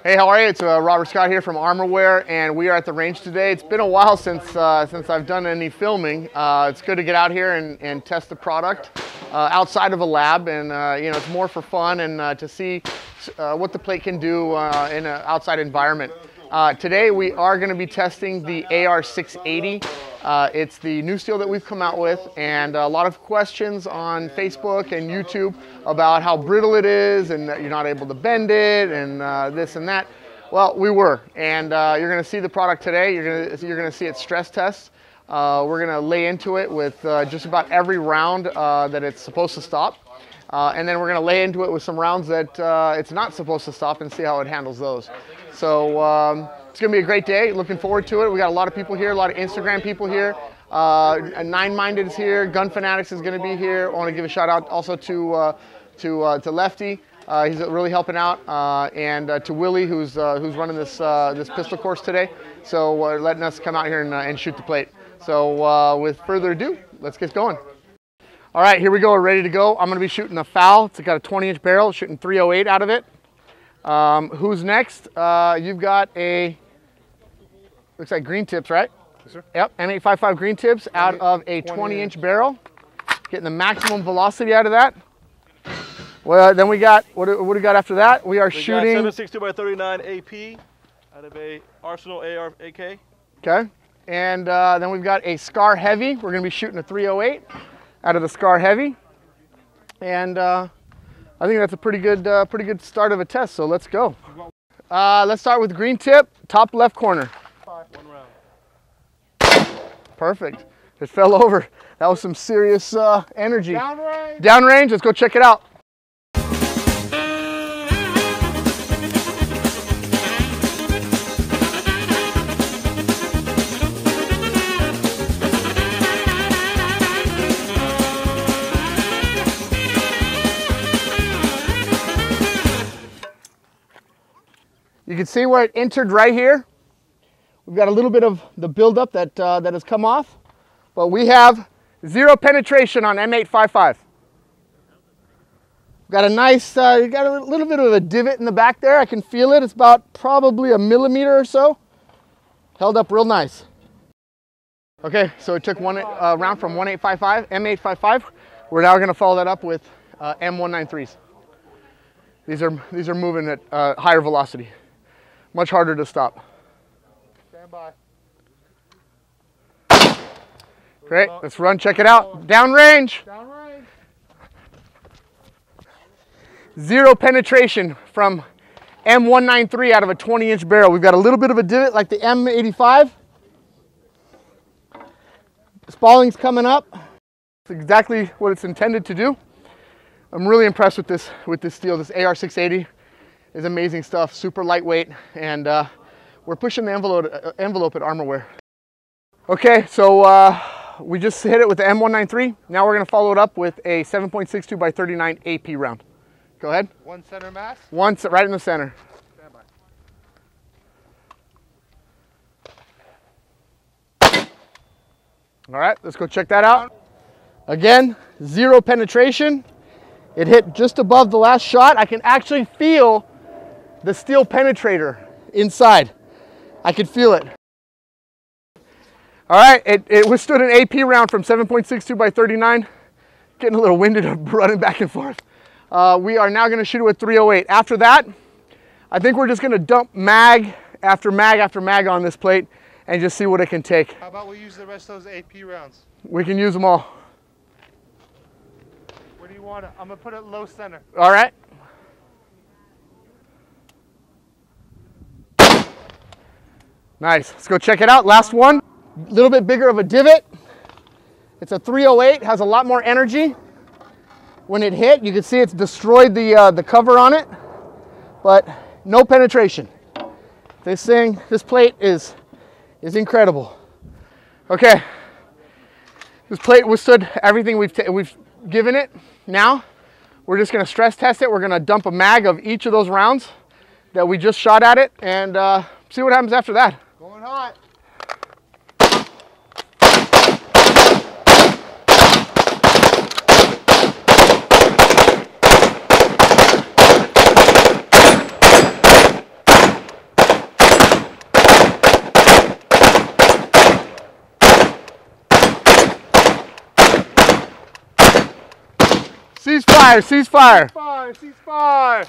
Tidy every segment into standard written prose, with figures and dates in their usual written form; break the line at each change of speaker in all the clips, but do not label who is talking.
Hey, how are you? It's Robert Scott here from Armorware, and we are at the range today. It's been a while since I've done any filming. It's good to get out here and test the product outside of a lab, and you know, it's more for fun and to see what the plate can do in an outside environment. Today we are going to be testing the AR680. It's the new steel that we've come out with, and a lot of questions on Facebook and YouTube about how brittle it is and that you're not able to bend it and this and that. Well, we were, and you're going to see the product today. You're going to see it stress test. We're going to lay into it with just about every round that it's supposed to stop. And then we're going to lay into it with some rounds that it's not supposed to stop and see how it handles those. So it's going to be a great day. Looking forward to it. We got a lot of people here, a lot of Instagram people here. Nine-Minded is here. Gun Fanatics is going to be here. I want to give a shout out also to Lefty. He's really helping out, and to Willie, who's running this pistol course today. So letting us come out here and shoot the plate. So with further ado, let's get going. All right, here we go. We're ready to go. I'm going to be shooting a FAL. It's got a 20-inch barrel, shooting 308 out of it. Who's next? You've got a, looks like green tips, right? Yes, sir. Yep, M855 green tips out of a 20-inch barrel. Getting the maximum velocity out of that. Well, then we got, what do we got after that? We shooting
7.62x39 AP out of a Arsenal AR/AK.
Okay, and then we've got a Scar Heavy. We're going to be shooting a 308 out of the Scar Heavy, and I think that's a pretty good start of a test. So let's go. Let's start with green tip, top left corner.
1 round.
Perfect. It fell over. That was some serious energy.
Downrange.
Downrange. Let's go check it out. You can see where it entered right here. We've got a little bit of the buildup that has come off, but we have zero penetration on M855. We've got a nice, got a little bit of a divot in the back there. I can feel it. It's about probably a millimeter or so. Held up real nice. Okay, so it took one round from M855. We're now going to follow that up with M193s. These are moving at higher velocity. Much harder to stop.
Stand by.
Great, let's run, check it out. Downrange.
Downrange.
Zero penetration from M193 out of a 20-inch barrel. We've got a little bit of a divot like the M85. Spalling's coming up. It's exactly what it's intended to do. I'm really impressed with this steel. This AR680 is amazing stuff, super lightweight, and we're pushing the envelope at Armorware. Okay, so we just hit it with the M193. Now we're going to follow it up with a 7.62x39 AP round. Go ahead.
One center mass.
One right in the center.
Stand by.
All right, let's go check that out. Again, zero penetration. It hit just above the last shot. I can actually feel the steel penetrator inside. I can feel it. All right, it withstood an AP round from 7.62x39. Getting a little winded of running back and forth. We are now going to shoot it with 308. After that, I think we're just going to dump mag after mag after mag on this plate and just see what it can take.
How about we use the rest of those AP rounds?
We can use them all.
Where do you want it? I'm going to put it low center.
All right. Nice. Let's go check it out. Last one. A little bit bigger of a divot. It's a 308. Has a lot more energy. When it hit, you can see it's destroyed the cover on it, but no penetration. This plate is incredible. Okay. This plate withstood everything we've given it. Now, we're just going to stress test it. We're going to dump a mag of each of those rounds that we just shot at it and see what happens after that.
Going hot.
Ceasefire, ceasefire.
Ceasefire, ceasefire.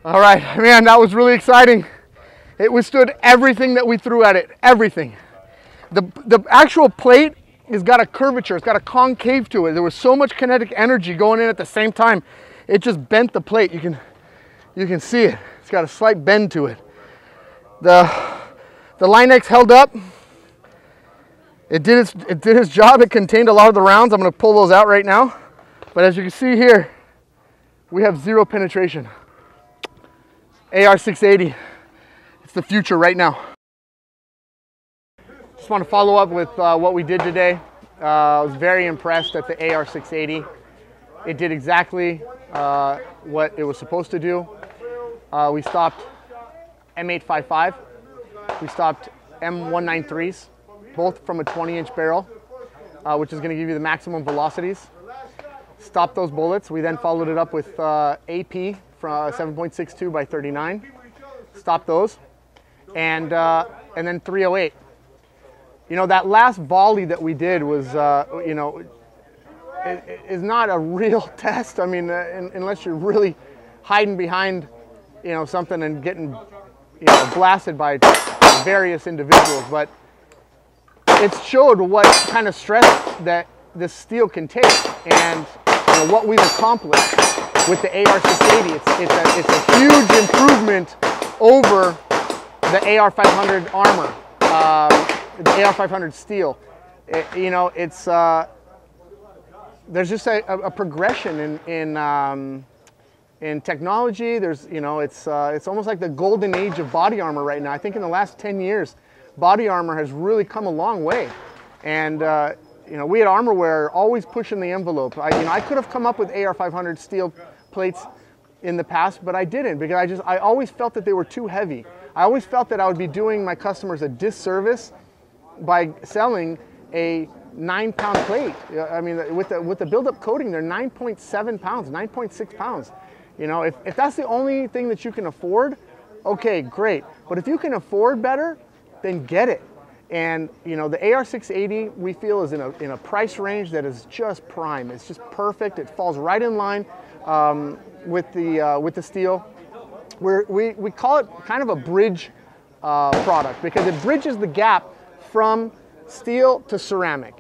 All right, man, that was really exciting. It withstood everything that we threw at it, everything. The actual plate has got a curvature, it's got a concave to it. There was so much kinetic energy going in at the same time, it just bent the plate. You can see it. It's got a slight bend to it. The Line-X held up. It did its job. It contained a lot of the rounds. I'm going to pull those out right now. But as you can see here, we have zero penetration. AR680, it's the future right now. Just want to follow up with what we did today. I was very impressed at the AR680. It did exactly what it was supposed to do. We stopped M855. We stopped M193s, both from a 20-inch barrel, which is going to give you the maximum velocities. Stopped those bullets. We then followed it up with AP from 7.62 by 39. Stopped those, and then 308. You know, that last volley that we did was, you know, it is not a real test. I mean, unless you're really hiding behind, you know, something and getting, you know, blasted by various individuals. But it showed what kind of stress that this steel can take, and you know, what we've accomplished with the AR680. It's a huge improvement over the AR500 Armor, the AR500 Steel. You know, it's there's just a progression in technology. There's, you know, it's almost like the golden age of body armor right now. I think in the last 10 years, body armor has really come a long way. And you know, we at Armorware are always pushing the envelope. I could have come up with AR500 steel plates in the past, but I didn't, because I always felt that they were too heavy. I always felt that I would be doing my customers a disservice by selling a 9-pound plate. I mean, with the build-up coating, they're 9.7 pounds, 9.6 pounds. You know, if that's the only thing that you can afford, okay, great. But if you can afford better, then get it. And you know, the AR680 we feel is in a price range that is just prime. It's just perfect. It falls right in line with the steel. We call it kind of a bridge product, because it bridges the gap from steel to ceramic,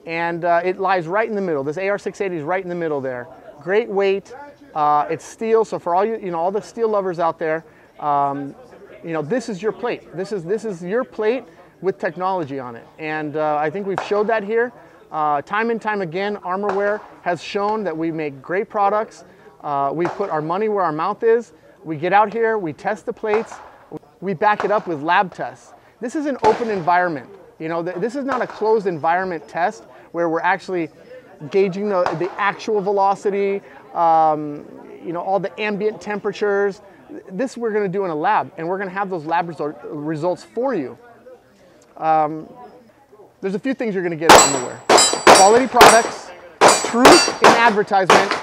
and it lies right in the middle. This AR680 is right in the middle there. Great weight. It's steel, so for all all the steel lovers out there, you know, this is your plate. This is your plate with technology on it, and I think we've showed that here. Time and time again, Armorware has shown that we make great products. We put our money where our mouth is. We get out here, we test the plates, we back it up with lab tests. This is an open environment. You know, this is not a closed environment test where we're actually gauging the actual velocity, you know, all the ambient temperatures. This we're going to do in a lab, and we're going to have those lab results for you. There's a few things you're going to get at Armorware: quality products, truth in advertisement,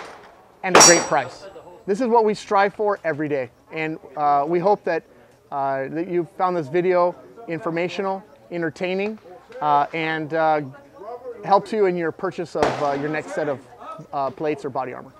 and a great price. This is what we strive for every day, and we hope that you found this video informational, entertaining, and helps you in your purchase of your next set of plates or body armor.